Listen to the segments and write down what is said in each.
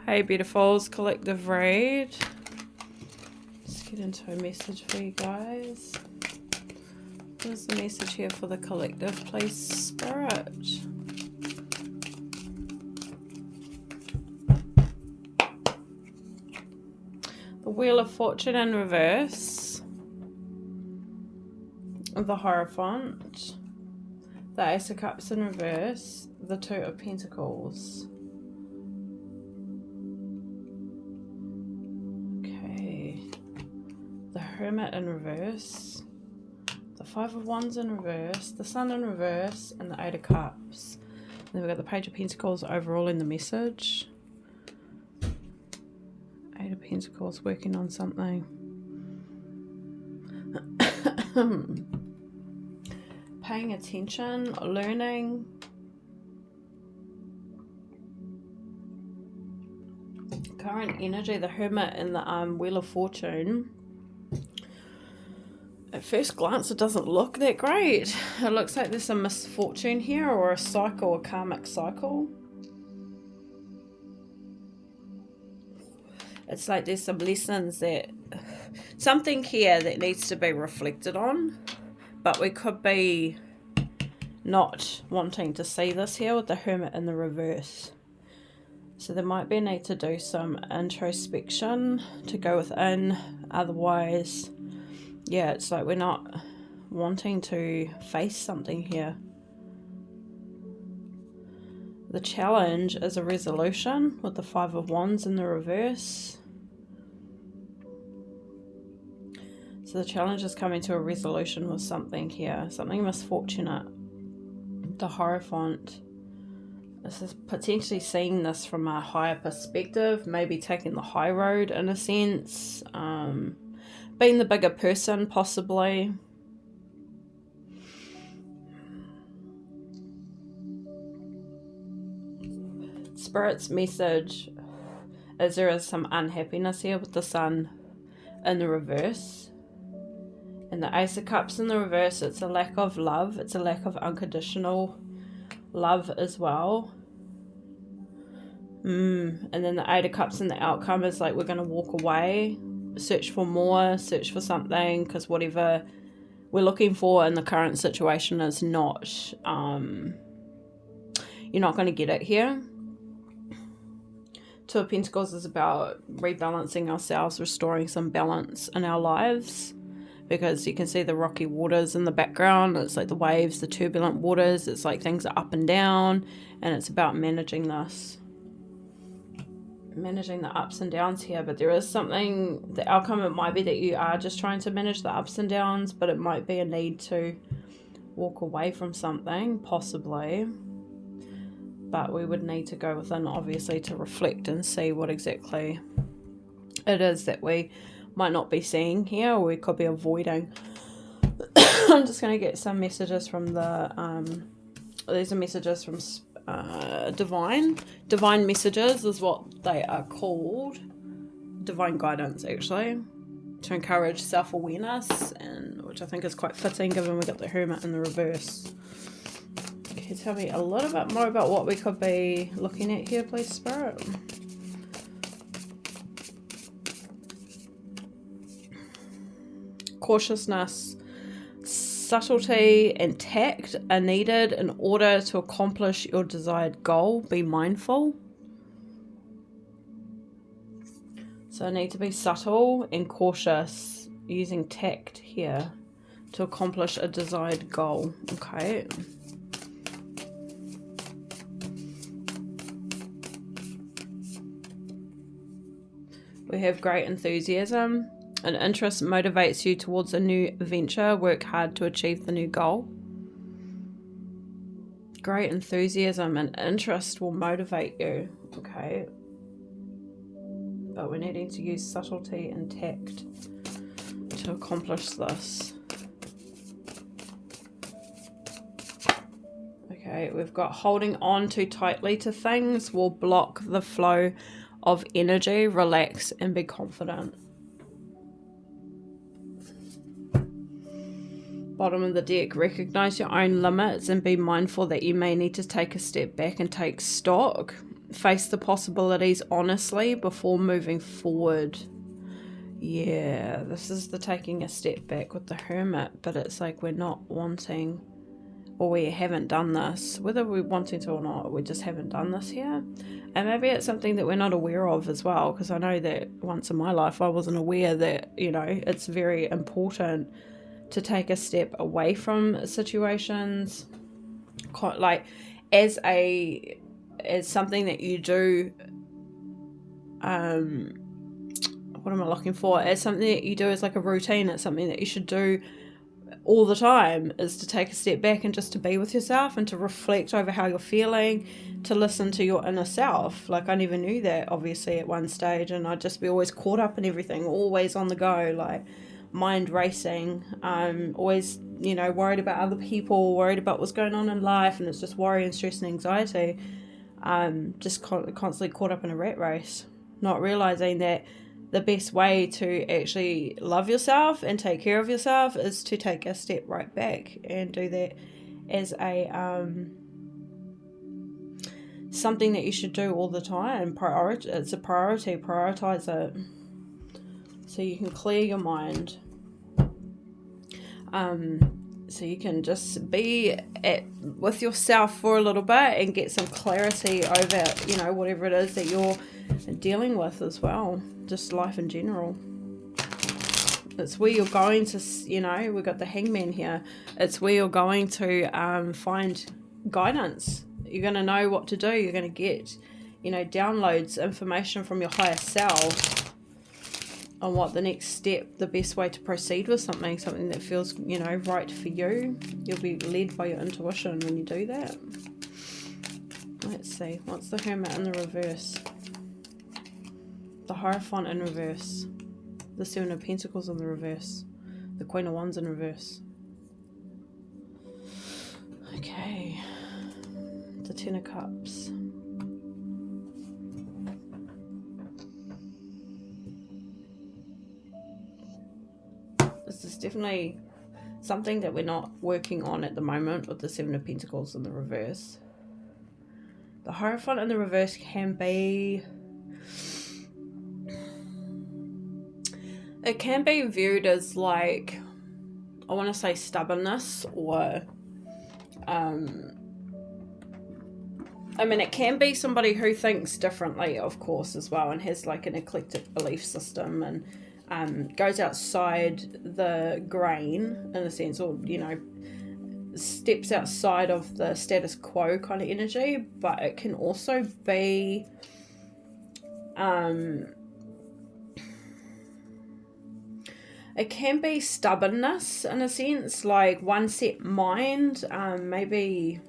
Hey beautifuls, collective read. Let's get into a message for you guys. What's the message here for the collective, please, Spirit? The Wheel of Fortune in reverse. The Hierophant. The Ace of Cups in reverse. The Two of Pentacles. The Hermit in reverse, the Five of Wands in reverse, the Sun in reverse, and the Eight of Cups. And then we've got the Page of Pentacles overall in the message. Eight of Pentacles working on something. Paying attention, learning. Current energy, the Hermit and the Wheel of Fortune. At first glance, it doesn't look that great. It looks like there's some misfortune here, or a cycle, a karmic cycle. It's like there's some lessons that, something here that needs to be reflected on, but we could be not wanting to see this here with the Hermit in the reverse. So there might be a need to do some introspection to go within, otherwise, yeah, it's like we're not wanting to face something here. The challenge is a resolution with the Five of Wands in the reverse. So the challenge is coming to a resolution with something here, something misfortunate. The Hierophant. This is potentially seeing this from a higher perspective, maybe taking the high road in a sense. Being the bigger person, possibly. Spirit's message is there is some unhappiness here with the Sun in the reverse. And the Ace of Cups in the reverse, it's a lack of love. It's a lack of unconditional love as well. And then the Eight of Cups and the outcome is like we're going to walk away. Search for more, search for something, because whatever we're looking for in the current situation is not, you're not going to get it here. Two of Pentacles is about rebalancing ourselves, restoring some balance in our lives, because you can see the rocky waters in the background. It's like the waves, the turbulent waters. It's like things are up and down, and it's about managing this. Managing the ups and downs here, but there is something, the outcome, it might be that you are just trying to manage the ups and downs, but it might be a need to walk away from something, possibly, but we would need to go within, obviously, to reflect and see what exactly it is that we might not be seeing here, or we could be avoiding. I'm just going to get some messages from the these are messages from divine messages is what they are called, divine guidance, actually, to encourage self-awareness, and which I think is quite fitting given we got the Hermit in the reverse. Can you tell me a little bit more about what we could be looking at here, please, Spirit? Cautiousness, subtlety and tact are needed in order to accomplish your desired goal. Be mindful. So I need to be subtle and cautious, using tact here to accomplish a desired goal. Okay. We have great enthusiasm. An interest motivates you towards a new venture. Work hard to achieve the new goal. Great enthusiasm and interest will motivate you. Okay. But we're needing to use subtlety and tact to accomplish this. Okay, we've got holding on too tightly to things will block the flow of energy. Relax and be confident. Bottom of the deck, recognize your own limits and be mindful that you may need to take a step back and take stock. face the possibilities honestly before moving forward. Yeah, this is the taking a step back with the Hermit, but it's like we're not wanting, or we haven't done this, whether we're wanting to or not, we just haven't done this here. And maybe it's something that we're not aware of as well, because I know that once in my life I wasn't aware that, you know, it's very important to take a step away from situations, like as something that you do, what am I looking for? As something that you do as like a routine. It's something that you should do all the time, is to take a step back and just to be with yourself and to reflect over how you're feeling, to listen to your inner self. Like, I never knew that, obviously, at one stage, and I'd just be always caught up in everything, always on the go, like mind racing, always, you know, worried about other people, worried about what's going on in life, and it's just worry and stress and anxiety, just constantly caught up in a rat race, not realizing that the best way to actually love yourself and take care of yourself is to take a step right back and do that as a something that you should do all the time. It's a priority. Prioritize it so you can clear your mind. So you can just be with yourself for a little bit and get some clarity over, you know, whatever it is that you're dealing with as well. Just life in general. It's where you're going to, you know, we've got the Hangman here. It's where you're going to find guidance. You're going to know what to do. You're going to get, you know, downloads, information from your higher self on what the next step, the best way to proceed with something that feels, you know, right for you. You'll be led by your intuition when you do that. Let's see, what's the Hermit in the reverse? The Hierophant in reverse. The Seven of Pentacles in the reverse. The Queen of Wands in reverse. Okay. The Ten of Cups. This is definitely something that we're not working on at the moment with the Seven of Pentacles in the reverse. The Hierophant in the reverse can be... it can be viewed as like, I want to say stubbornness, or I mean, it can be somebody who thinks differently, of course, as well, and has like an eclectic belief system, and goes outside the grain in a sense, or, you know, steps outside of the status quo kind of energy. But it can also be it can be stubbornness in a sense, like one set mind, maybe,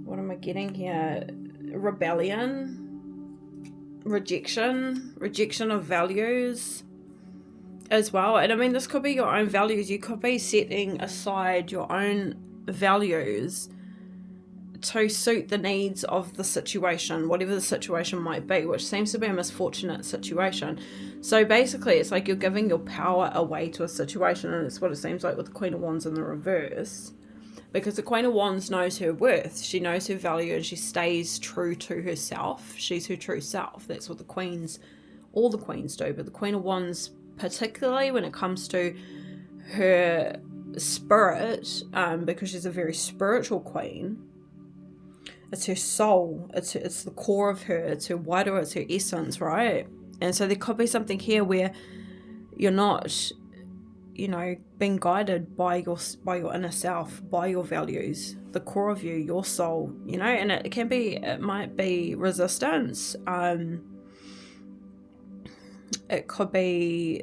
what am I getting here? Rebellion, rejection of values as well. And I mean, this could be your own values. You could be setting aside your own values to suit the needs of the situation, whatever the situation might be, which seems to be a misfortunate situation. So basically, it's like you're giving your power away to a situation, and it's what it seems like with the Queen of Wands in the reverse. Because the Queen of Wands knows her worth, she knows her value, and she stays true to herself. She's her true self. That's what all the queens do. But the Queen of Wands, particularly when it comes to her spirit, because she's a very spiritual queen, it's her soul, it's the core of her, it's her wider, it's her essence, right? And so there could be something here where you're not, you know, being guided by your inner self, by your values, the core of you, your soul, you know. And it might be resistance. It could be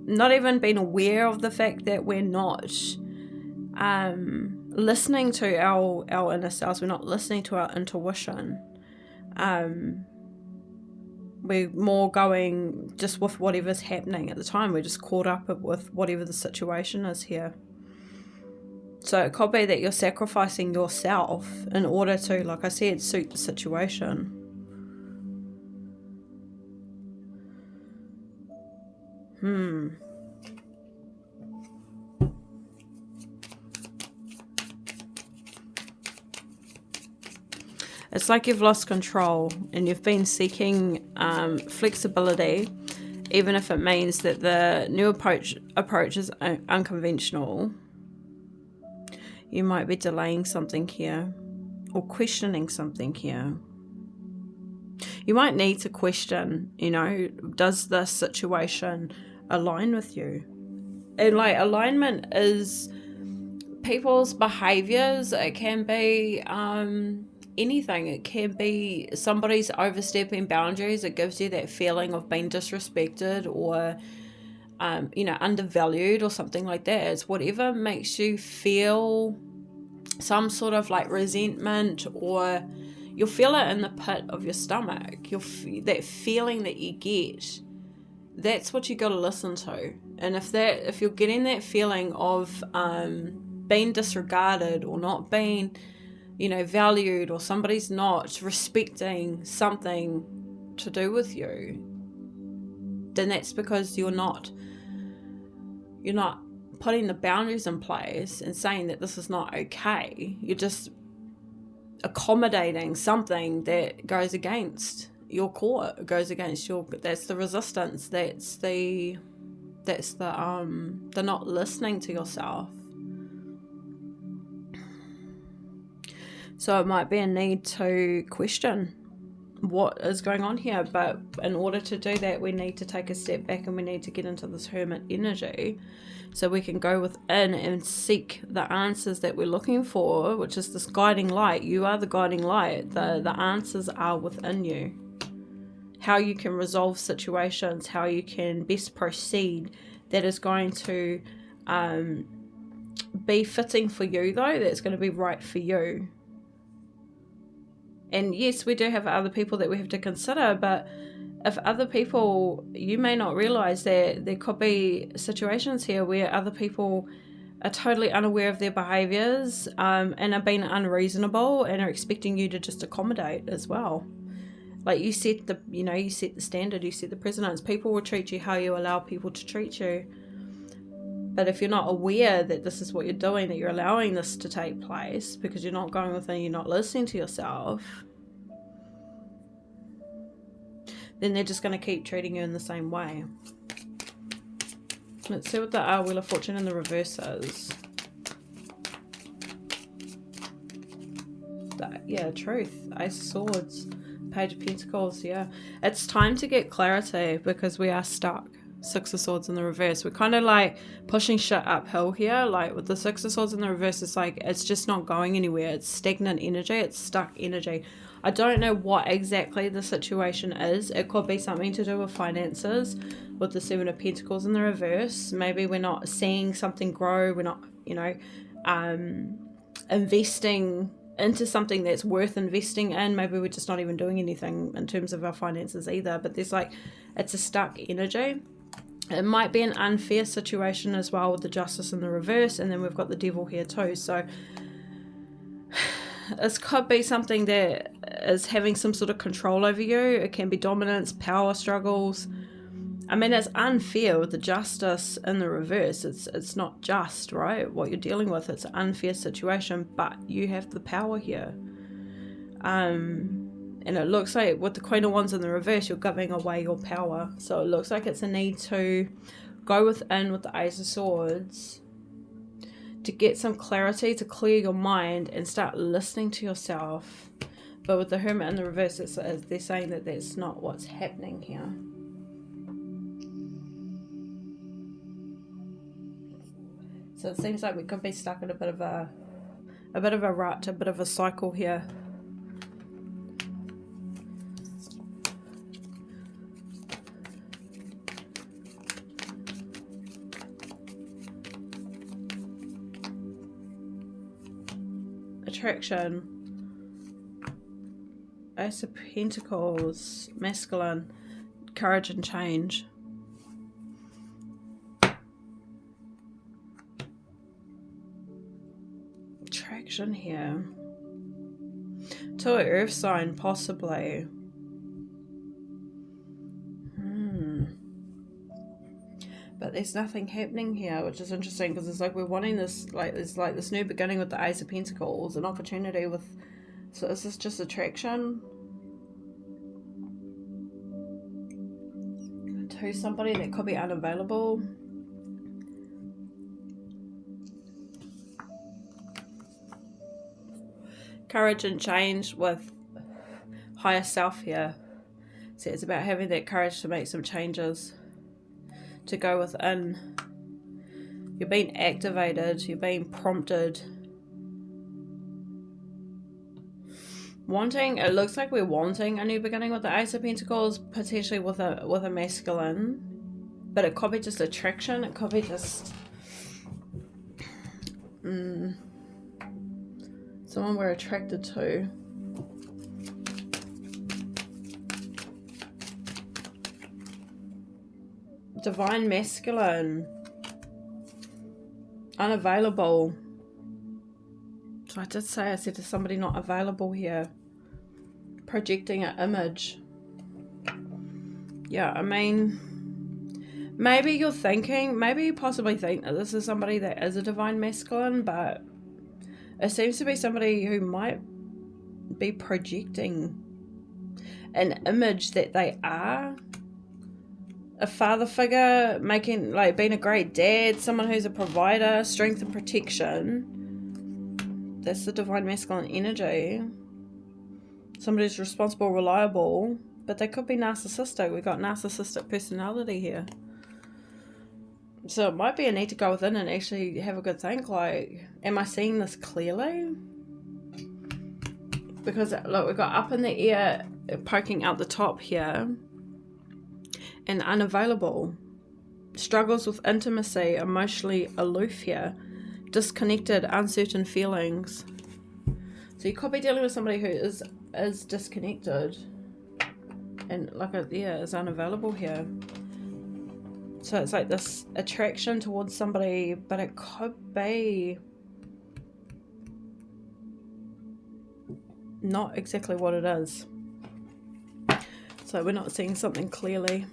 not even being aware of the fact that we're not listening to our inner selves. We're not listening to our intuition. We're more going just with whatever's happening at the time. We're just caught up with whatever the situation is here. So it could be that you're sacrificing yourself in order to, like I said, suit the situation. It's like you've lost control and you've been seeking flexibility, even if it means that the new approach is unconventional. You might be delaying something here or questioning something here. You might need to question, does this situation align with you? And like, alignment is people's behaviors. It can be anything. It can be somebody's overstepping boundaries. It gives you that feeling of being disrespected or undervalued or something like that. It's whatever makes you feel some sort of like resentment, or you'll feel it in the pit of your stomach. That feeling that you get, that's what you got to listen to. And if you're getting that feeling of being disregarded or not being valued, or somebody's not respecting something to do with you, then that's because you're not putting the boundaries in place and saying that this is not okay. You're just accommodating something that goes against your core, goes against your, that's the resistance, that's the not listening to yourself. So it might be a need to question what is going on here, but in order to do that, we need to take a step back and we need to get into this hermit energy so we can go within and seek the answers that we're looking for, which is this guiding light. You are the guiding light. The answers are within you. How you can resolve situations, how you can best proceed, that is going to be fitting for you, though, that's going to be right for you. And yes, we do have other people that we have to consider, but if other people, you may not realize that there could be situations here where other people are totally unaware of their behaviors and are being unreasonable and are expecting you to just accommodate as well. Like you set the standard, you set the precedence. People will treat you how you allow people to treat you. But if you're not aware that this is what you're doing, that you're allowing this to take place because you're not going within, you're not listening to yourself, then they're just going to keep treating you in the same way. Let's see what the Wheel of Fortune in the reverse is. Truth. Ace of Swords. Page of Pentacles, yeah. It's time to get clarity because we are stuck. Six of Swords in the reverse. We're kind of like pushing shit uphill here. Like with the Six of Swords in the reverse, it's like it's just not going anywhere. It's stagnant energy. It's stuck energy. I don't know what exactly the situation is. It could be something to do with finances with the Seven of Pentacles in the reverse. Maybe we're not seeing something grow. We're not, investing into something that's worth investing in. Maybe we're just not even doing anything in terms of our finances either. But there's it's a stuck energy. It might be an unfair situation as well with the Justice in the reverse. And then we've got the Devil here too. So this could be something that is having some sort of control over you. It can be dominance, power struggles. I mean, it's unfair with the Justice in the reverse. It's not just, right, what you're dealing with. It's an unfair situation, but you have the power here. And it looks like with the Queen of Wands in the reverse, you're giving away your power. So it looks like it's a need to go within with the Ace of Swords to get some clarity, to clear your mind and start listening to yourself. But with the Hermit in the reverse, they're saying that that's not what's happening here. So it seems like we could be stuck in a bit of a rut, a bit of a cycle here. Attraction. Ace of Pentacles, masculine, courage and change. Attraction here. To an earth sign, possibly. But there's nothing happening here, which is interesting because it's like we're wanting this, like there's like this new beginning with the Ace of Pentacles, an opportunity with So is this just attraction to somebody that could be unavailable? Courage and change with higher self here. So it's about having that courage to make some changes, to go within. You're being activated, you're being prompted. Wanting, it looks like we're wanting a new beginning with the Ace of Pentacles, potentially with a masculine, but it could be just attraction. It could be just someone we're attracted to. Divine masculine, unavailable. So I did say, I said there's somebody not available here. Projecting an image. Yeah, I mean, maybe you're thinking, maybe you possibly think that this is somebody that is a divine masculine, but it seems to be somebody who might be projecting an image that they are a father figure, making, like, being a great dad, someone who's a provider, strength and protection. That's the divine masculine energy. Somebody who's responsible, reliable, but they could be narcissistic. We've got narcissistic personality here. So it might be a need to go within and actually have a good think, like, am I seeing this clearly? Because, look, we've got up in the air, poking out the top here, and unavailable. Struggles with intimacy, emotionally aloof here. Disconnected, uncertain feelings. So you could be dealing with somebody who is disconnected and, like, is unavailable here. So it's like this attraction towards somebody, but it could be not exactly what it is. So we're not seeing something clearly.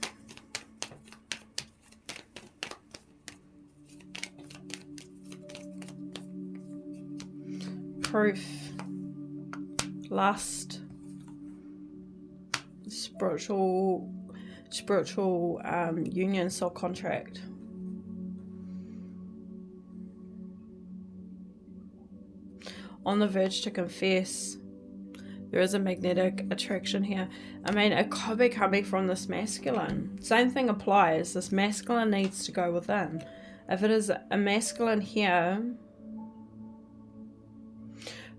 Proof, lust, spiritual union, soul contract. On the verge to confess. There is a magnetic attraction here. I mean, it could be coming from this masculine. Same thing applies. This masculine needs to go within. If it is a masculine here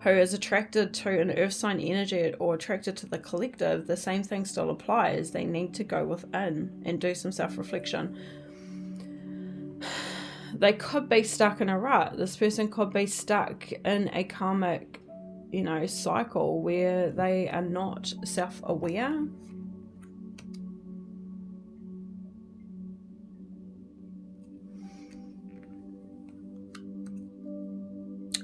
who is attracted to an earth sign energy or attracted to the collective, the same thing still applies. They need to go within and do some self-reflection. They could be stuck in a rut. This person could be stuck in a karmic, cycle where they are not self-aware.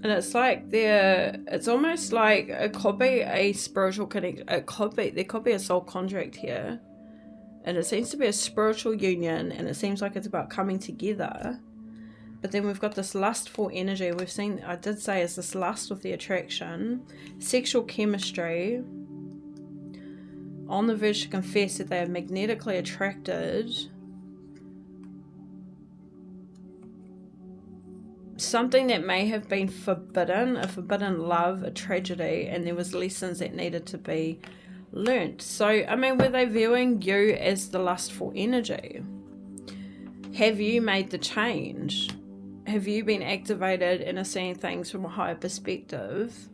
And it's like it's almost like it could be a spiritual connection. There could be a soul contract here. And it seems to be a spiritual union, and it seems like it's about coming together. But then we've got this lustful energy. I did say, is this lust with the attraction. Sexual chemistry. On the verge to confess that they are magnetically attracted. Something that may have been forbidden, a forbidden love, a tragedy, and there was lessons that needed to be learnt. So, I mean, were they viewing you as the lustful energy? Have you made the change? Have you been activated and are seeing things from a higher perspective?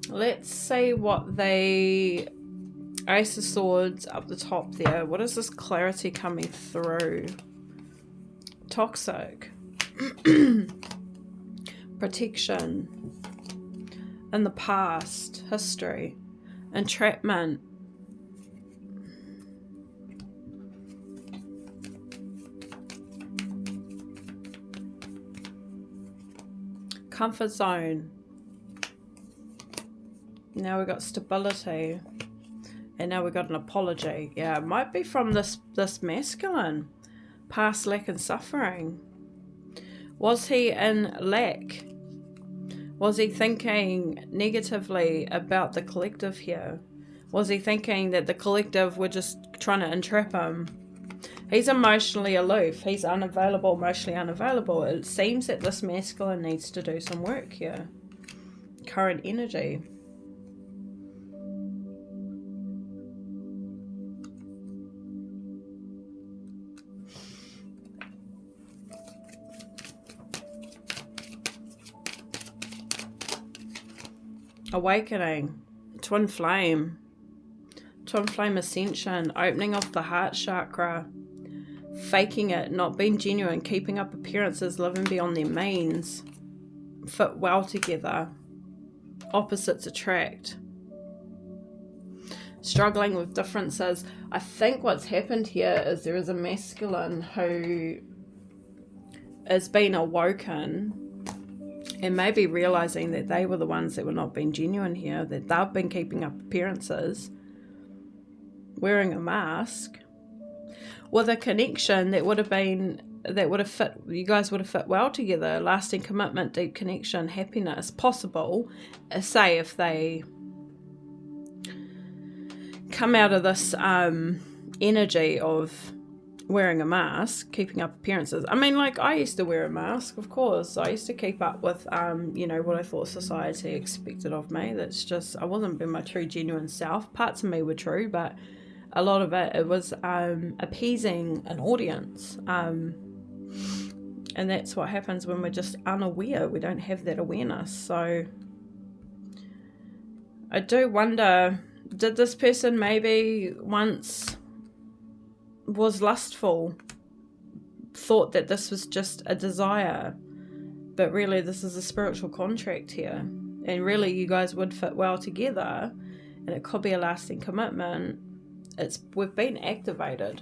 Let's see what they... Ace of Swords up the top there. What is this clarity coming through? Toxic. Protection. In the past. History. Entrapment. Comfort zone. Now we've got stability. And now we got an apology. Yeah, it might be from this masculine. Past lack and suffering. Was he in lack? Was he thinking negatively about the collective here? Was he thinking that the collective were just trying to entrap him? He's emotionally aloof. He's unavailable, emotionally unavailable. It seems that this masculine needs to do some work here. Current energy. Awakening. Twin flame ascension, opening of the heart chakra, faking it, not being genuine, keeping up appearances, living beyond their means, fit well together, opposites attract, struggling with differences. I think what's happened here is there is a masculine who is being awoken and maybe realizing that they were the ones that were not being genuine here, that they've been keeping up appearances, wearing a mask, with a connection that would have fit, you guys would have fit well together, lasting commitment, deep connection, happiness, possible, say if they come out of this energy of wearing a mask, keeping up appearances. I mean, like, I used to wear a mask, of course. I used to keep up with, you know, what I thought society expected of me. That's just, I wasn't being my true, genuine self. Parts of me were true, but a lot of it was appeasing an audience. And that's what happens when we're just unaware. We don't have that awareness. So I do wonder, did this person maybe once was lustful, thought that this was just a desire, but really this is a spiritual contract here, and really you guys would fit well together, and it could be a lasting commitment. We've been activated.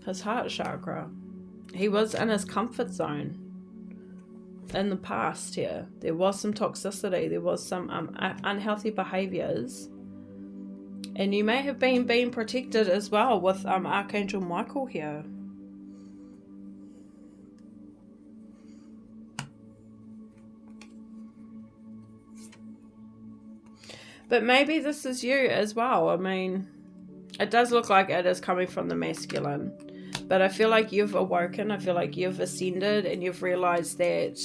His heart chakra. He was in his comfort zone in the past here. There was some toxicity, there was some unhealthy behaviors. And you may have been being protected as well with Archangel Michael here. But maybe this is you as well. I mean, it does look like it is coming from the masculine. But I feel like you've awoken. I feel like you've ascended and you've realized that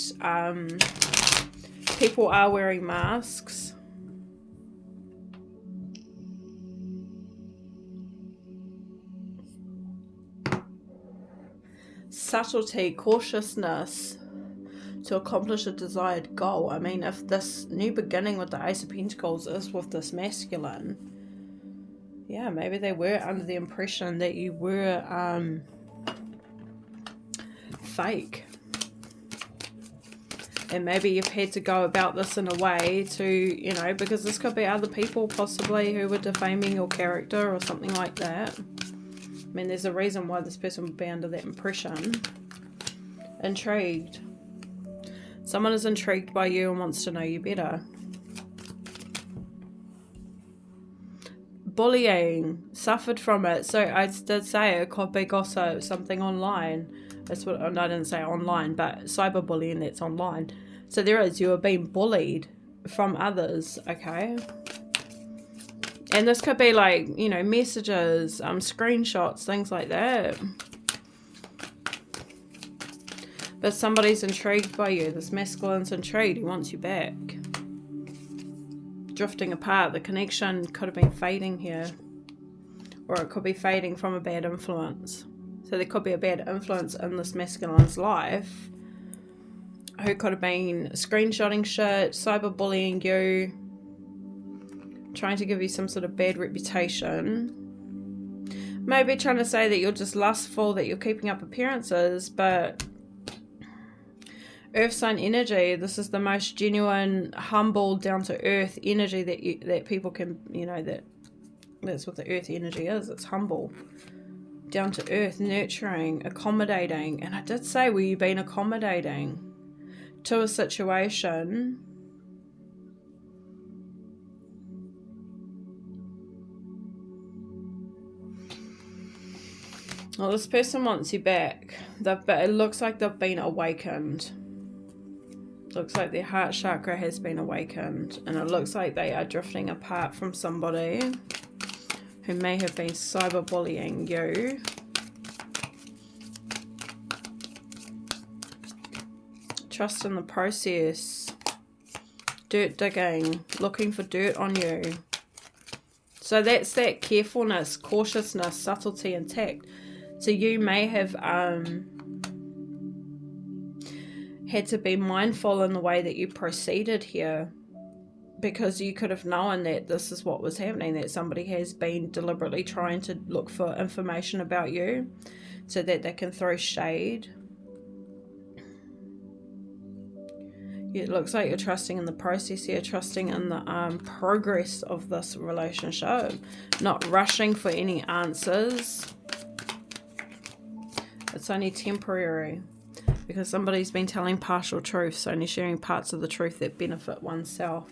people are wearing masks. Subtlety, cautiousness to accomplish a desired goal. I mean, if this new beginning with the Ace of Pentacles is with this masculine, yeah, maybe they were under the impression that you were fake. And maybe you've had to go about this in a way to, you know, because this could be other people possibly who were defaming your character or something like that. I mean, there's a reason why this person would be under that impression. Intrigued. Someone is intrigued by you and wants to know you better. Bullying. Suffered from it. So I did say it could be gossip, something online. That's what, no, I didn't say online, but cyberbullying, that's online. So there is, you are being bullied from others, okay? And this could be like, you know, messages, screenshots, things like that. But somebody's intrigued by you. This masculine's intrigued. He wants you back. Drifting apart. The connection could have been fading here. Or it could be fading from a bad influence. So there could be a bad influence in this masculine's life. Who could have been screenshotting shit, cyberbullying you, trying to give you some sort of bad reputation. Maybe trying to say that you're just lustful, that you're keeping up appearances, but earth sign energy, this is the most genuine, humble, down to earth energy that people can, you know, that's what the earth energy is. It's humble, down to earth, nurturing, accommodating. And I did say, were you being accommodating to a situation? Well, this person wants you back. It looks like they've been awakened. Looks like their heart chakra has been awakened. And it looks like they are drifting apart from somebody who may have been cyberbullying you. Trust in the process. Dirt digging. Looking for dirt on you. So that's that carefulness, cautiousness, subtlety and tact. So you may have had to be mindful in the way that you proceeded here, because you could have known that this is what was happening, that somebody has been deliberately trying to look for information about you so that they can throw shade. It looks like you're trusting in the process here, trusting in the progress of this relationship, not rushing for any answers. It's only temporary because somebody's been telling partial truths, only sharing parts of the truth that benefit oneself.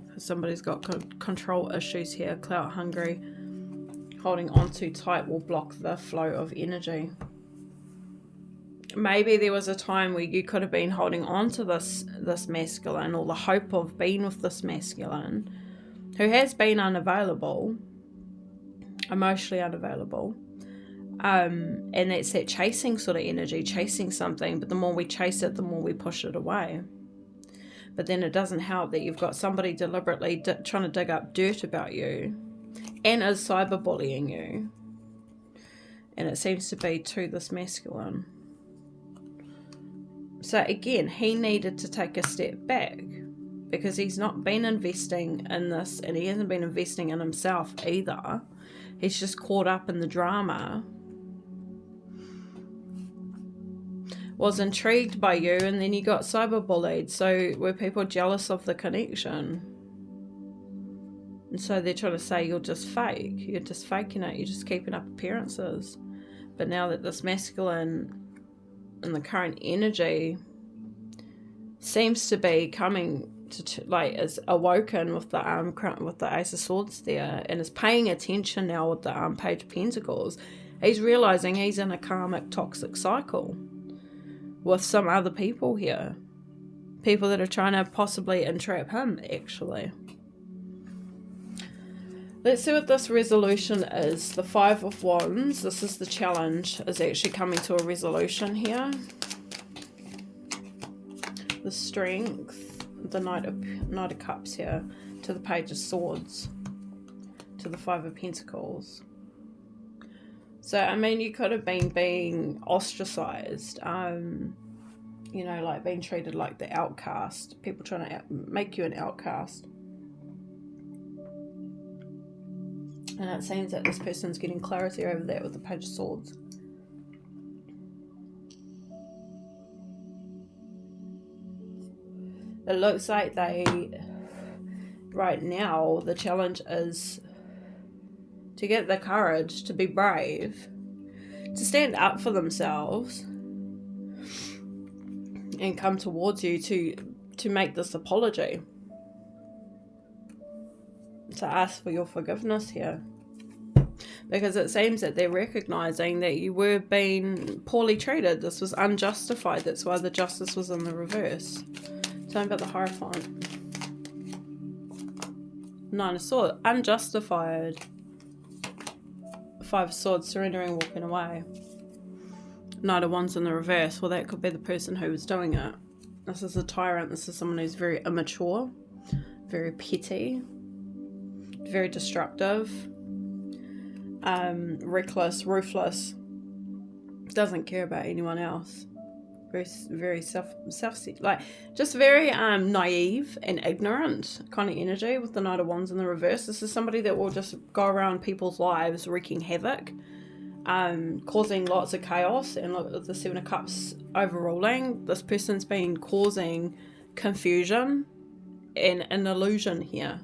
Because somebody's got control issues here, clout hungry. Holding on too tight will block the flow of energy. Maybe there was a time where you could have been holding on to this masculine, or the hope of being with this masculine who has been unavailable, emotionally unavailable. And it's that chasing sort of energy, chasing something, but the more we chase it, the more we push it away. But then it doesn't help that you've got somebody deliberately trying to dig up dirt about you and is cyberbullying you. And it seems to be to this masculine. So again, he needed to take a step back because he's not been investing in this, and he hasn't been investing in himself either. He's just caught up in the drama. Was intrigued by you, and then you got cyberbullied. So were people jealous of the connection? And so they're trying to say you're just fake. You're just faking it. You're just keeping up appearances. But now that this masculine and the current energy seems to be coming to like is awoken with the Ace of Swords there, and is paying attention now with the Page of Pentacles, he's realizing he's in a karmic toxic cycle with some other people here. People that are trying to possibly entrap him, actually. Let's see what this resolution is. The Five of Wands. This is the challenge, is actually coming to a resolution here. The Strength. The Knight of Cups here. To the Page of Swords. To the Five of Pentacles. So, I mean, you could have been being ostracized, you know, like being treated like the outcast. People trying to make you an outcast. And it seems that this person's getting clarity over that with the Page of Swords. It looks like right now, the challenge is to get the courage to be brave, to stand up for themselves, and come towards you to make this apology, to ask for your forgiveness here. Because it seems that they're recognizing that you were being poorly treated. This was unjustified. That's why the Justice was in the reverse. Tell me about the Hierophant. Nine of Swords. Unjustified. Five of Swords, surrendering, walking away. Knight of Wands in the reverse. Well, that could be the person who was doing it. This is a tyrant. This is someone who's very immature, very petty, very destructive, reckless, ruthless, doesn't care about anyone else. Very self like just very naive and ignorant kind of energy with the Knight of Wands in the reverse. This is somebody that will just go around people's lives wreaking havoc, causing lots of chaos. And look at the Seven of Cups overruling. This person's been causing confusion and an illusion here,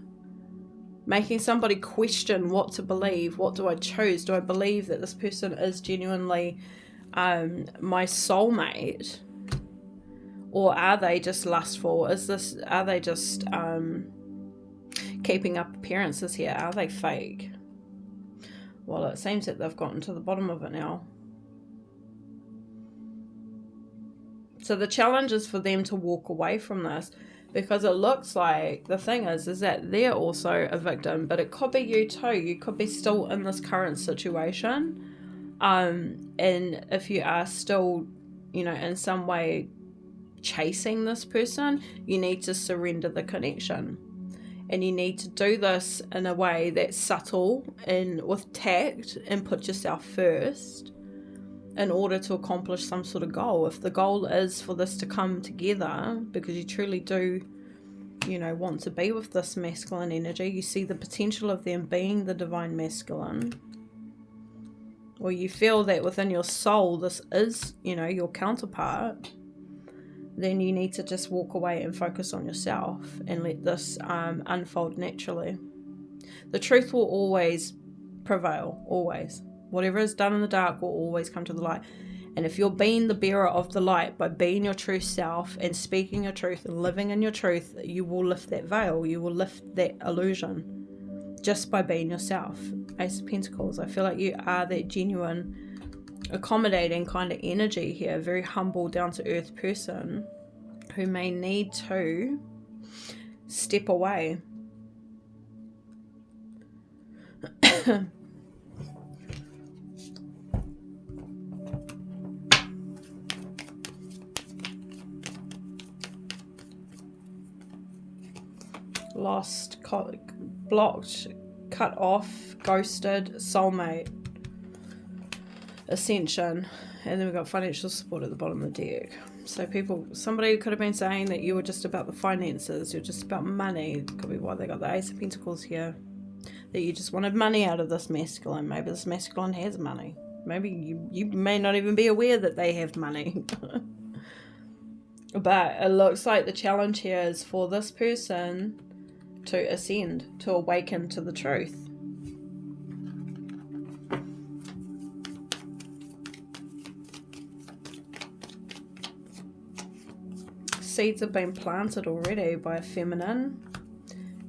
making somebody question what to believe. What do I choose? Do I believe that this person is genuinely my soulmate, or are they just lustful? Are they just keeping up appearances here? Are they fake? Well, it seems that they've gotten to the bottom of it now. So the challenge is for them to walk away from this, because it looks like the thing is that they're also a victim, but it could be you too. You could be still in this current situation. And if you are still, in some way chasing this person, you need to surrender the connection. And you need to do this in a way that's subtle and with tact, and put yourself first in order to accomplish some sort of goal. If the goal is for this to come together because you truly do, want to be with this masculine energy, you see the potential of them being the divine masculine, or you feel that within your soul this is, your counterpart, then you need to just walk away and focus on yourself and let this unfold naturally. The truth will always prevail, always. Whatever is done in the dark will always come to the light. And if you're being the bearer of the light by being your true self and speaking your truth and living in your truth, you will lift that veil, you will lift that illusion just by being yourself. Ace of Pentacles, I feel like you are that genuine, accommodating kind of energy here, very humble, down to earth person who may need to step away. Lost, blocked, cut off, ghosted, soulmate, ascension, and then we've got financial support at the bottom of the deck. So somebody could have been saying that you were just about the finances, you're just about money. Could be why they got the Ace of Pentacles here, that you just wanted money out of this masculine. Maybe this masculine has money. Maybe you may not even be aware that they have money. But it looks like the challenge here is for this person to ascend, to awaken to the truth. Seeds have been planted already by a feminine,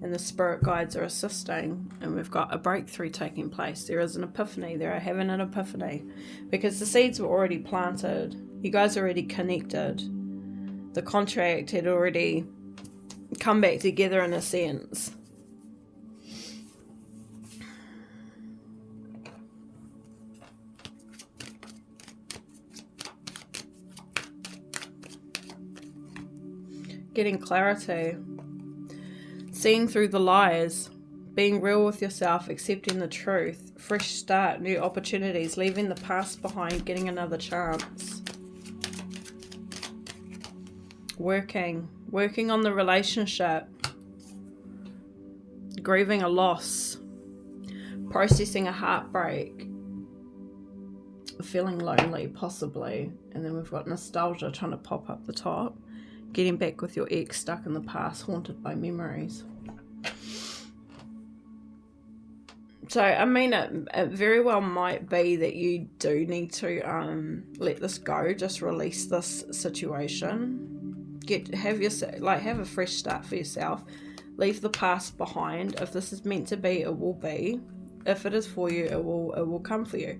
and the spirit guides are assisting, and we've got a breakthrough taking place. There is an epiphany. They are having an epiphany because the seeds were already planted. You guys are already connected. The contract had already come back together in a sense. Getting clarity, seeing through the lies, being real with yourself, accepting the truth, fresh start, new opportunities, leaving the past behind, getting another chance. Working on the relationship, grieving a loss, processing a heartbreak, feeling lonely possibly, and then we've got nostalgia trying to pop up the top, getting back with your ex stuck in the past, haunted by memories. So, I mean, it very well might be that you do need to let this go, just release this situation. Have a fresh start for yourself. Leave the past behind. If this is meant to be, it will be. If it is for you, it will come for you.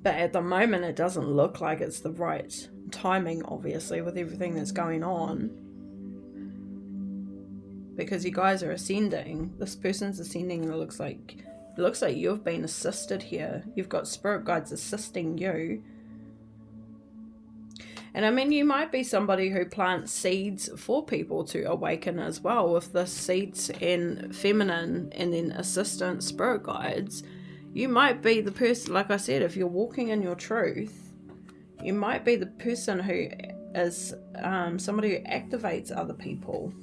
But at the moment, it doesn't look like it's the right timing, obviously, with everything that's going on. Because you guys are ascending. This person's ascending, and it looks like you've been assisted here. You've got spirit guides assisting you. And I mean, you might be somebody who plants seeds for people to awaken as well, with the seeds in feminine and then assistant spirit guides. You might be the person, like I said, if you're walking in your truth, you might be the person who is somebody who activates other people.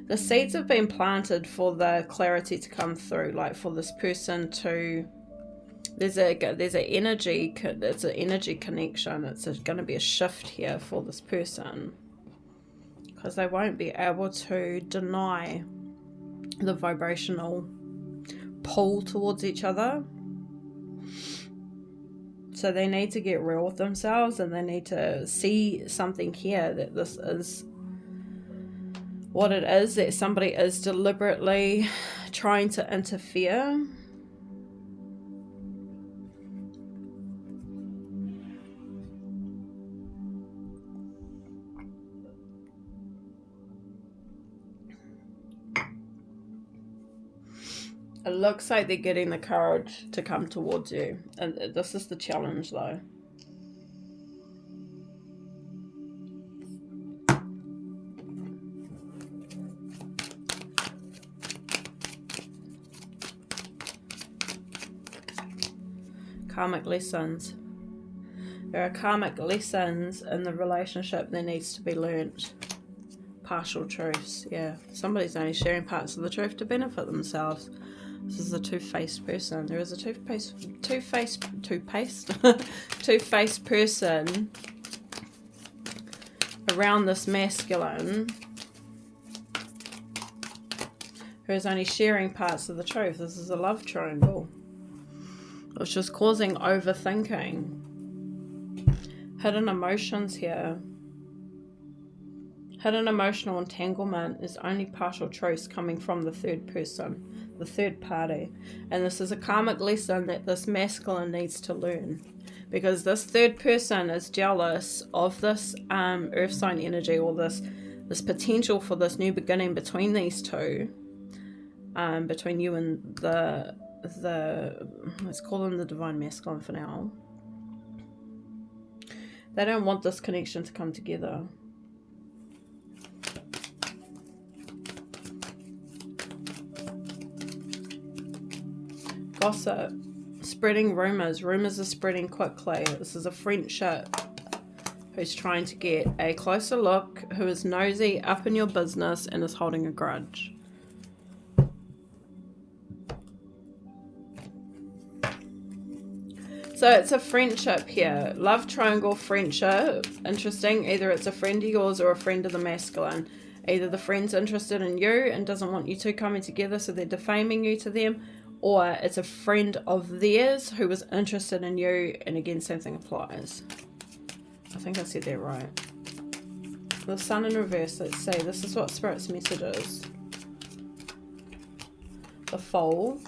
The seeds have been planted for the clarity to come through, like for this person to, there's an energy, it's an energy connection. It's going to be a shift here for this person, because they won't be able to deny the vibrational pull towards each other. So they need to get real with themselves, and they need to see something here, that this is what it is, that somebody is deliberately trying to interfere. It looks like they're getting the courage to come towards you. And this is the challenge, though. Karmic lessons. There are karmic lessons in the relationship that needs to be learnt. Partial truths, yeah. Somebody's only sharing parts of the truth to benefit themselves. This is a two-faced person. There is a two-faced person around this masculine who is only sharing parts of the truth. This is a love triangle, which is causing overthinking. Hidden emotions here. Hidden emotional entanglement is only partial truths coming from the third person, the third party. And this is a karmic lesson that this masculine needs to learn. Because this third person is jealous of this earth sign energy, or this potential for this new beginning between these two. Between you and the let's call them the divine masculine for now. They don't want this connection to come together. Gossip, spreading rumors. Rumors are spreading quickly. This is a friendship who's trying to get a closer look, who is nosy up in your business and is holding a grudge. So it's a friendship here. Love triangle friendship. Interesting. Either it's a friend of yours or a friend of the masculine. Either the friend's interested in you and doesn't want you two coming together, so they're defaming you to them. Or it's a friend of theirs who was interested in you, and again, same thing applies. I think I said that right. The sun in reverse, let's see. This is what Spirit's message is. The Fool.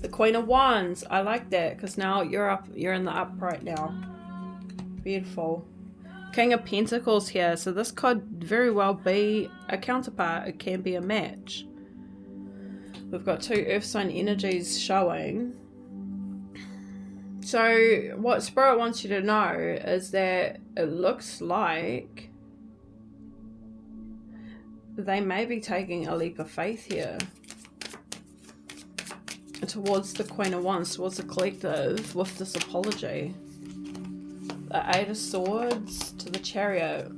The Queen of Wands. I like that, because now you're in the upright now. Beautiful. King of Pentacles here. So this could very well be a counterpart. It can be a match. We've got two earth sign energies showing. So what Spirit wants you to know is that it looks like they may be taking a leap of faith here towards the Queen of Wands, towards the collective, with this apology. The Eight of Swords to the Chariot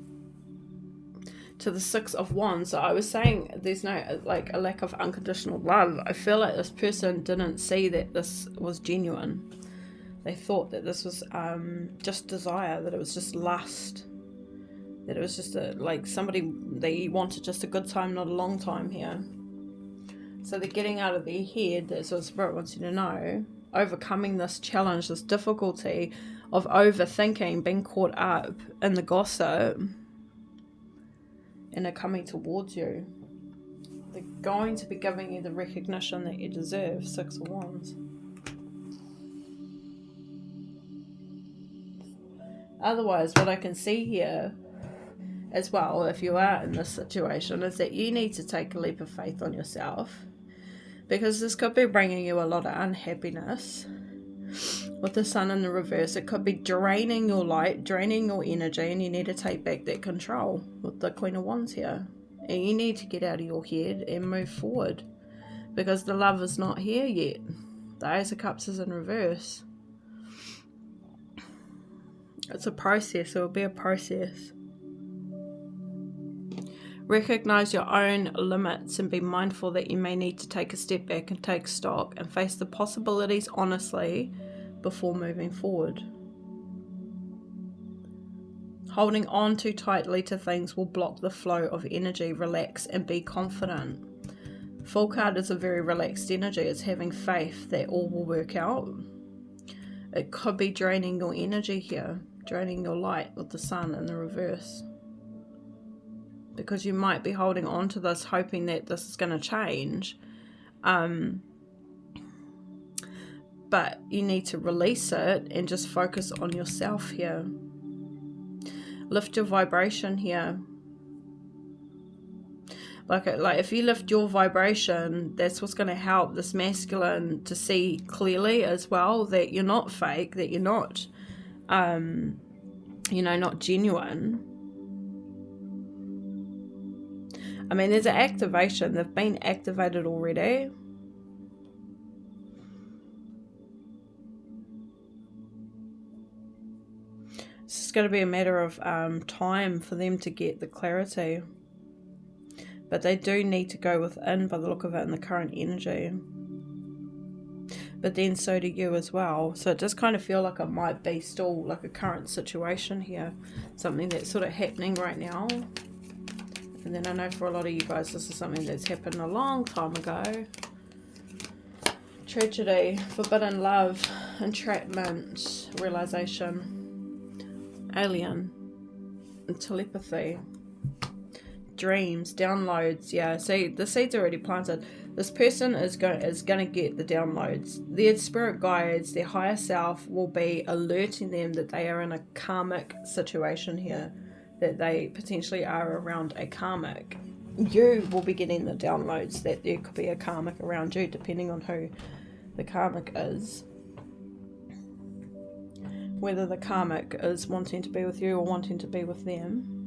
to the Six of Wands. So I was saying there's no, like, a lack of unconditional love. I feel like this person didn't see that this was genuine. They thought that this was just desire, that it was just lust, that it was just like somebody, they wanted just a good time, not a long time here. So they're getting out of their head. That's what Spirit wants you to know. Overcoming this challenge, this difficulty of overthinking, being caught up in the gossip, and are coming towards you. They're going to be giving you the recognition that you deserve. Six of Wands. Otherwise, what I can see here as well, if you are in this situation, is that you need to take a leap of faith on yourself, because this could be bringing you a lot of unhappiness. With the sun in the reverse, it could be draining your light, draining your energy, and you need to take back that control with the Queen of Wands here. And you need to get out of your head and move forward, because the love is not here yet. The Ace of Cups is in reverse. It's a process. It will be a process. Recognize your own limits and be mindful that you may need to take a step back and take stock and face the possibilities honestly before moving forward. Holding on too tightly to things will block the flow of energy. Relax and be confident. Full card is a very relaxed energy. It's having faith that all will work out. It could be draining your energy here, draining your light with the sun in the reverse. Because you might be holding on to this, hoping that this is going to change. But you need to release it and just focus on yourself here. Lift your vibration here. Like if you lift your vibration, that's what's going to help this masculine to see clearly as well that you're not fake, that you're not, not genuine. I mean, there's an activation. They've been activated already. It's just going to be a matter of time for them to get the clarity. But they do need to go within by the look of it in the current energy. But then so do you as well. So it does kind of feel like it might be still like a current situation here. Something that's sort of happening right now. And then I know for a lot of you guys this is something that's happened a long time ago. Tragedy, forbidden love, entrapment, realization, alien, telepathy, dreams, downloads. Yeah, see, the seed's already planted. This person is going to get the downloads. Their spirit guides, their higher self will be alerting them that they are in a karmic situation here, that they potentially are around a karmic. You will be getting the downloads that there could be a karmic around you, depending on who the karmic is. Whether the karmic is wanting to be with you or wanting to be with them.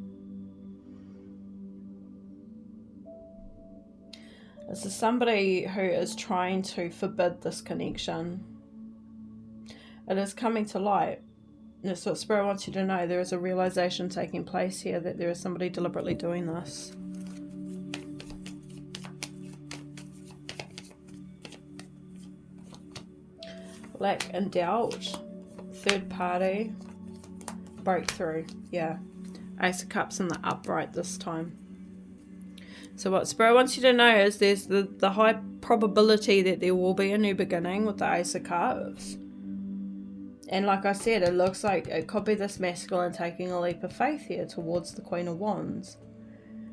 This is somebody who is trying to forbid this connection. It is coming to light. That's what Spirit wants you to know. There is a realization taking place here that there is somebody deliberately doing this. Lack and doubt. Third party. Breakthrough. Yeah. Ace of Cups in the upright this time. So what Spirit wants you to know is there's the high probability that there will be a new beginning with the Ace of Cups. And like I said, it looks like it could be this masculine taking a leap of faith here towards the Queen of Wands,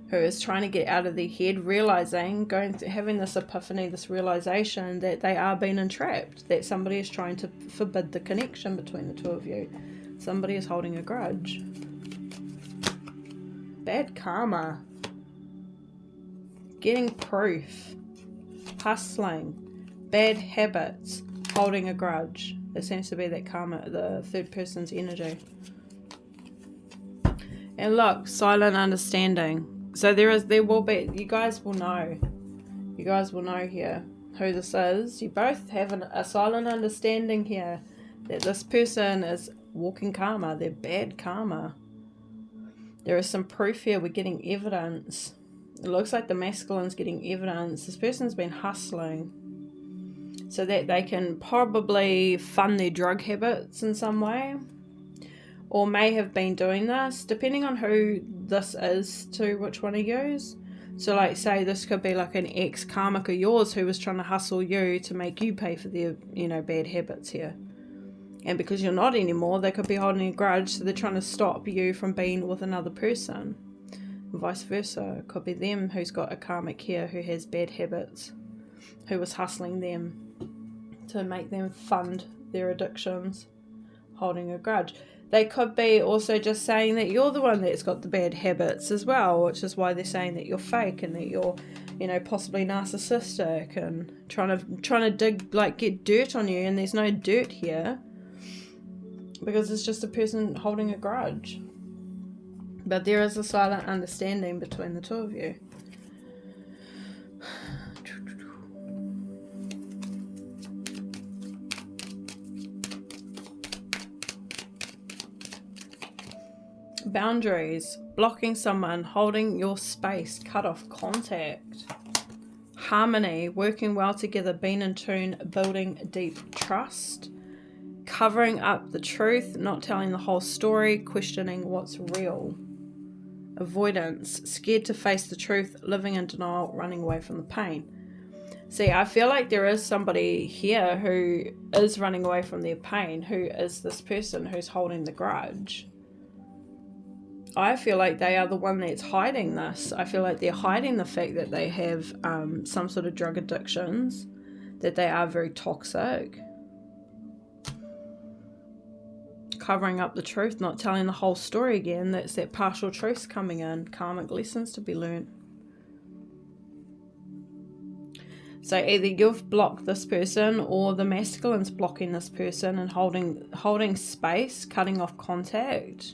who is trying to get out of their head, realizing, having this epiphany, this realization that they are being entrapped, that somebody is trying to forbid the connection between the two of you. Somebody is holding a grudge. Bad karma. Getting proof. Hustling. Bad habits. Holding a grudge. It seems to be that karma, the third person's energy. And look, silent understanding. So there will be, you guys will know. You guys will know here who this is. You both have a silent understanding here that this person is walking karma. They're bad karma. There is some proof here. We're getting evidence. It looks like the masculine's getting evidence. This person's been hustling so that they can probably fund their drug habits in some way, or may have been doing this, depending on who this is to which one of yours. So like say this could be like an ex-karmic of yours who was trying to hustle you to make you pay for their, bad habits here. And because you're not anymore, they could be holding a grudge, so they're trying to stop you from being with another person. Vice versa. It could be them who's got a karmic here who has bad habits, who was hustling them to make them fund their addictions, holding a grudge. They could be also just saying that you're the one that's got the bad habits as well, which is why they're saying that you're fake and that you're, possibly narcissistic and trying to dig, get dirt on you, and there's no dirt here because it's just a person holding a grudge. But there is a silent understanding between the two of you. Boundaries, blocking someone, holding your space, cut off contact. Harmony, working well together, being in tune, building deep trust. Covering up the truth, not telling the whole story, questioning what's real. Avoidance, scared to face the truth, living in denial, running away from the pain. See, I feel like there is somebody here who is running away from their pain, who is this person who's holding the grudge. I feel like they are the one that's hiding this. I feel like they're hiding the fact that they have some sort of drug addictions, that they are very toxic. Covering up the truth, not telling the whole story again. That's that partial truths coming in. Karmic lessons to be learned. So either you've blocked this person or the masculine's blocking this person and holding space, cutting off contact.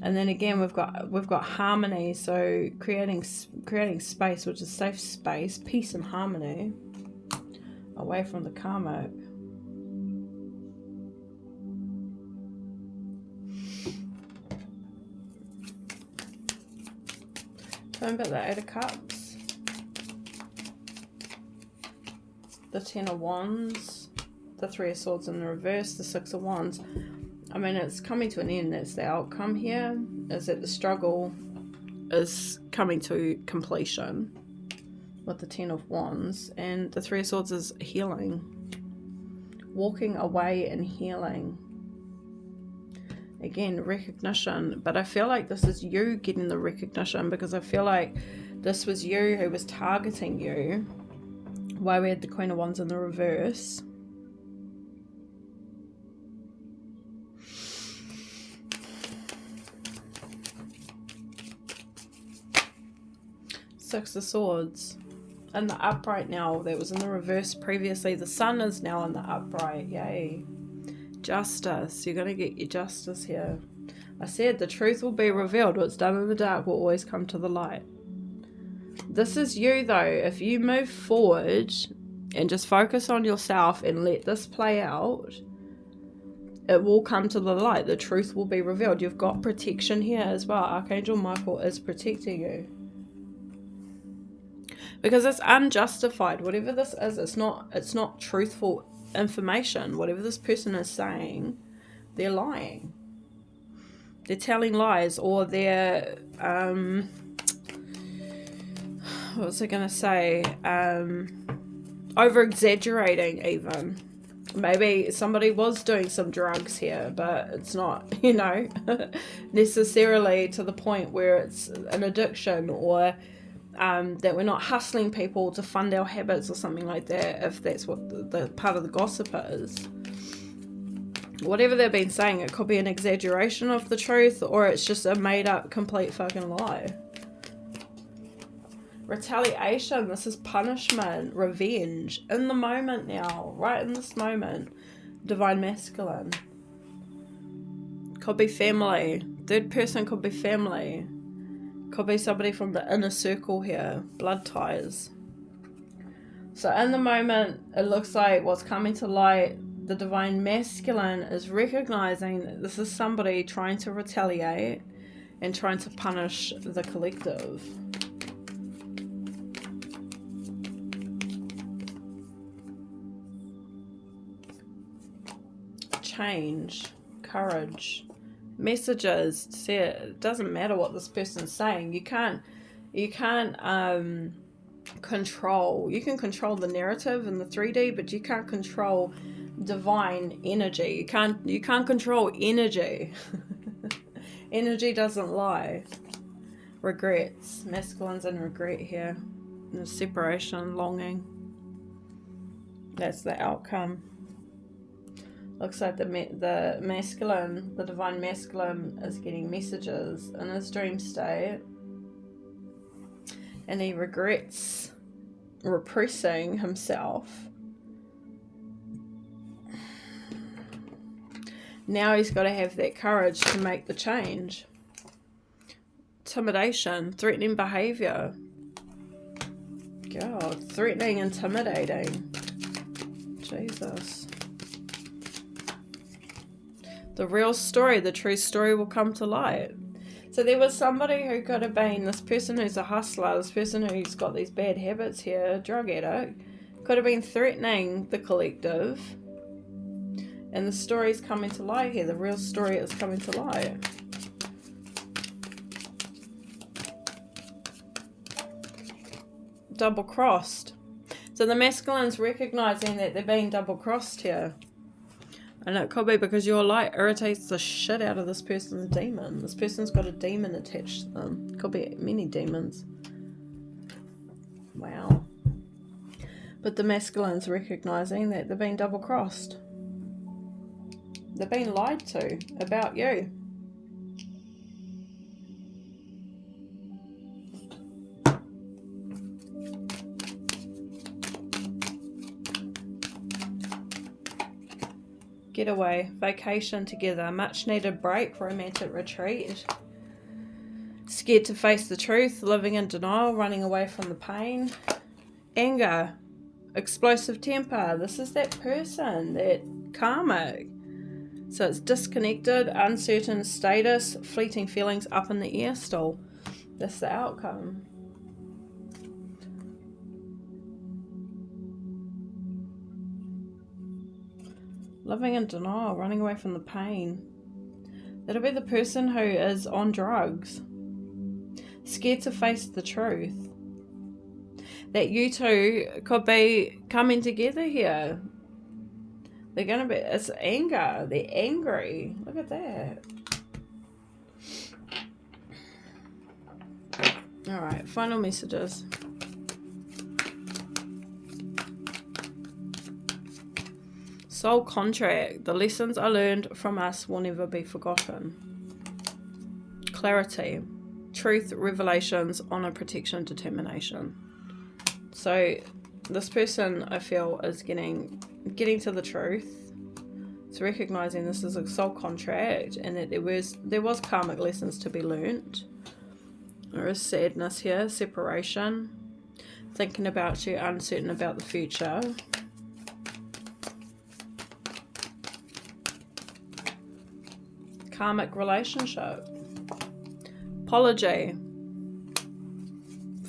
And then again, we've got harmony, so creating space, which is safe space, peace and harmony, away from the karmic. Tell me about the Eight of Cups, the Ten of Wands, the Three of Swords in the reverse, the Six of Wands. I mean, it's coming to an end. That's the outcome here, is that the struggle is coming to completion with the Ten of Wands. And the Three of Swords is healing. Walking away and healing. Again, recognition. But I feel like this is you getting the recognition, because I feel like this was you who was targeting you. Why we had the Queen of Wands in the reverse. Six of Swords in the upright now. That was in the reverse previously. The Sun is now in the upright. Yay. Justice. You're going to get your justice here. I said the truth will be revealed. What's done in the dark will always come to the light. This is you though. If you move forward and just focus on yourself and let this play out, it will come to the light. The truth will be revealed. You've got protection here as well. Archangel Michael is protecting you. Because it's unjustified. Whatever this is, it's not truthful information. Whatever this person is saying, they're lying. They're telling lies, or they're what was I gonna say? Over exaggerating even. Maybe somebody was doing some drugs here, but it's not, necessarily to the point where it's an addiction, or that we're not hustling people to fund our habits or something like that, if that's what the part of the gossip is. Whatever they've been saying, it could be an exaggeration of the truth, or it's just a made up complete fucking lie. Retaliation, this is punishment, revenge, in the moment now, right in this moment. Divine Masculine. Could be family. Third person could be family. Could be somebody from the inner circle here. Blood ties. So in the moment, it looks like what's coming to light, the Divine Masculine is recognizing that this is somebody trying to retaliate and trying to punish the collective. Change. Courage. Messages. See, it doesn't matter what this person's saying. You can't control. You can control the narrative in the 3D, but you can't control divine energy. You can't control energy. Energy doesn't lie. Regrets. Masculine's in regret here. And separation, longing. That's the outcome. Looks like the masculine, the Divine Masculine, is getting messages in his dream state, and he regrets repressing himself. Now he's got to have that courage to make the change. Intimidation, threatening behavior. God, threatening, intimidating. Jesus. The real story, the true story will come to light. So there was somebody who could have been this person who's a hustler, this person who's got these bad habits here, drug addict, could have been threatening the collective. And the story's coming to light here. The real story is coming to light. double-crossed. So the masculine's recognizing that they're being double-crossed here. And it could be because your light irritates the shit out of this person's demon. This person's got a demon attached to them. Could be many demons. Wow. But the masculine's recognizing that they're being double-crossed. They're being lied to about you. Getaway, vacation together, much needed break, romantic retreat. Scared to face the truth, living in denial, running away from the pain. Anger, explosive temper. This is that person, that karmic. So it's disconnected, uncertain status, fleeting feelings up in the air still. That's the outcome. Living in denial, running away from the pain. That'll be the person who is on drugs. Scared to face the truth. That you two could be coming together here. They're going to be, it's anger. They're angry. Look at that. Alright, final messages. Soul contract. The lessons I learned from us will never be forgotten. Clarity. Truth, revelations, honor, protection, determination. So this person, I feel, is getting to the truth. It's recognizing this is a soul contract and that there was karmic lessons to be learnt. There is sadness here, separation, thinking about you, uncertain about the future. Karmic relationship. Apology.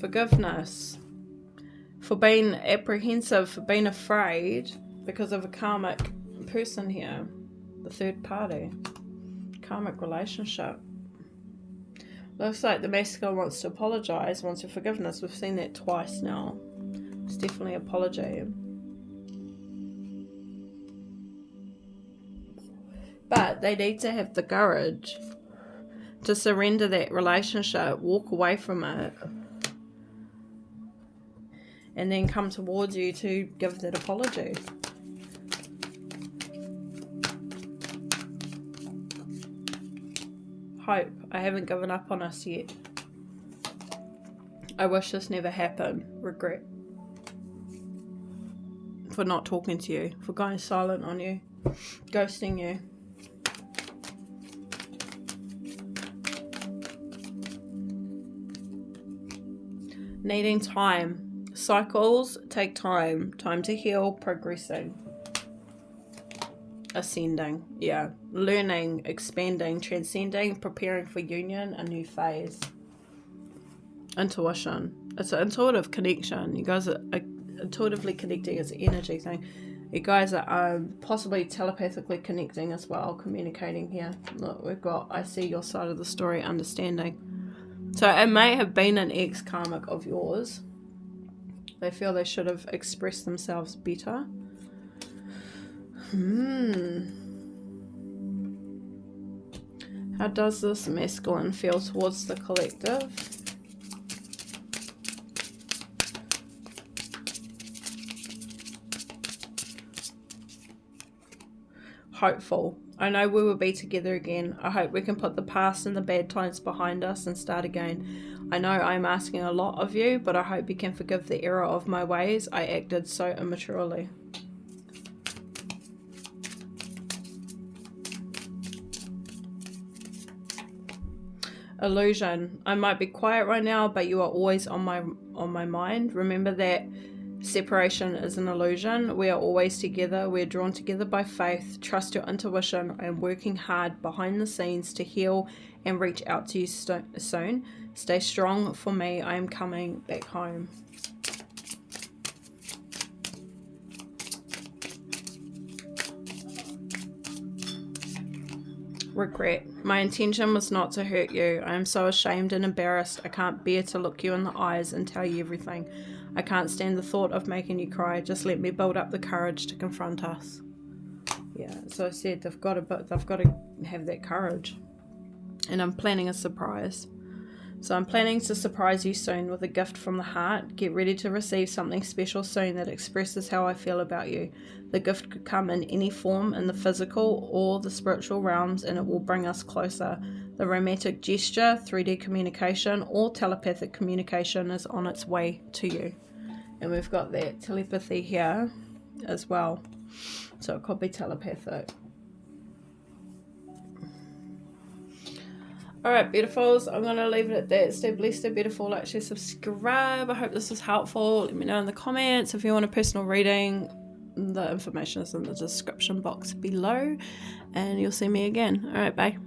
Forgiveness. For being apprehensive, for being afraid because of a karmic person here. The third party. Karmic relationship. Looks like the masculine wants to apologize, wants your forgiveness. We've seen that twice now. It's definitely apology. But they need to have the courage to surrender that relationship, walk away from it, and then come towards you to give that apology. Hope. I haven't given up on us yet. I wish this never happened. Regret. For not talking to you. For going silent on you. Ghosting you. Needing time. Cycles take time. Time to heal. Progressing. Ascending. Yeah. Learning. Expanding. Transcending. Preparing for union. A new phase. Intuition. It's an intuitive connection. You guys are intuitively connecting. It's an energy thing. You guys are possibly telepathically connecting as well. Communicating here. Look, we've got, I see your side of the story. Understanding. So it may have been an ex-karmic of yours. They feel they should have expressed themselves better. How does this masculine feel towards the collective? Hopeful. I know we will be together again. I hope we can put the past and the bad times behind us and start again. I know I am asking a lot of you, but I hope you can forgive the error of my ways. I acted so immaturely. Illusion. I might be quiet right now, but you are always on my mind. Remember that separation is an illusion. We are always together. We are drawn together by faith. Trust your intuition. I am working hard behind the scenes to heal and reach out to you soon. Stay strong for me. I am coming back home. Regret. My intention was not to hurt you. I am so ashamed and embarrassed. I can't bear to look you in the eyes and tell you everything. I can't stand the thought of making you cry. Just let me build up the courage to confront us. Yeah, so I said they've got to have that courage. And I'm planning a surprise. So I'm planning to surprise you soon with a gift from the heart. Get ready to receive something special soon that expresses how I feel about you. The gift could come in any form, in the physical or the spiritual realms, and it will bring us closer. The romantic gesture, 3D communication, or telepathic communication is on its way to you. And we've got that telepathy here as well. So it could be telepathic. Alright, beautifuls, I'm going to leave it at that. Stay blessed, stay beautiful. Like, share, subscribe. I hope this was helpful. Let me know in the comments if you want a personal reading. The information is in the description box below. And you'll see me again. Alright, bye.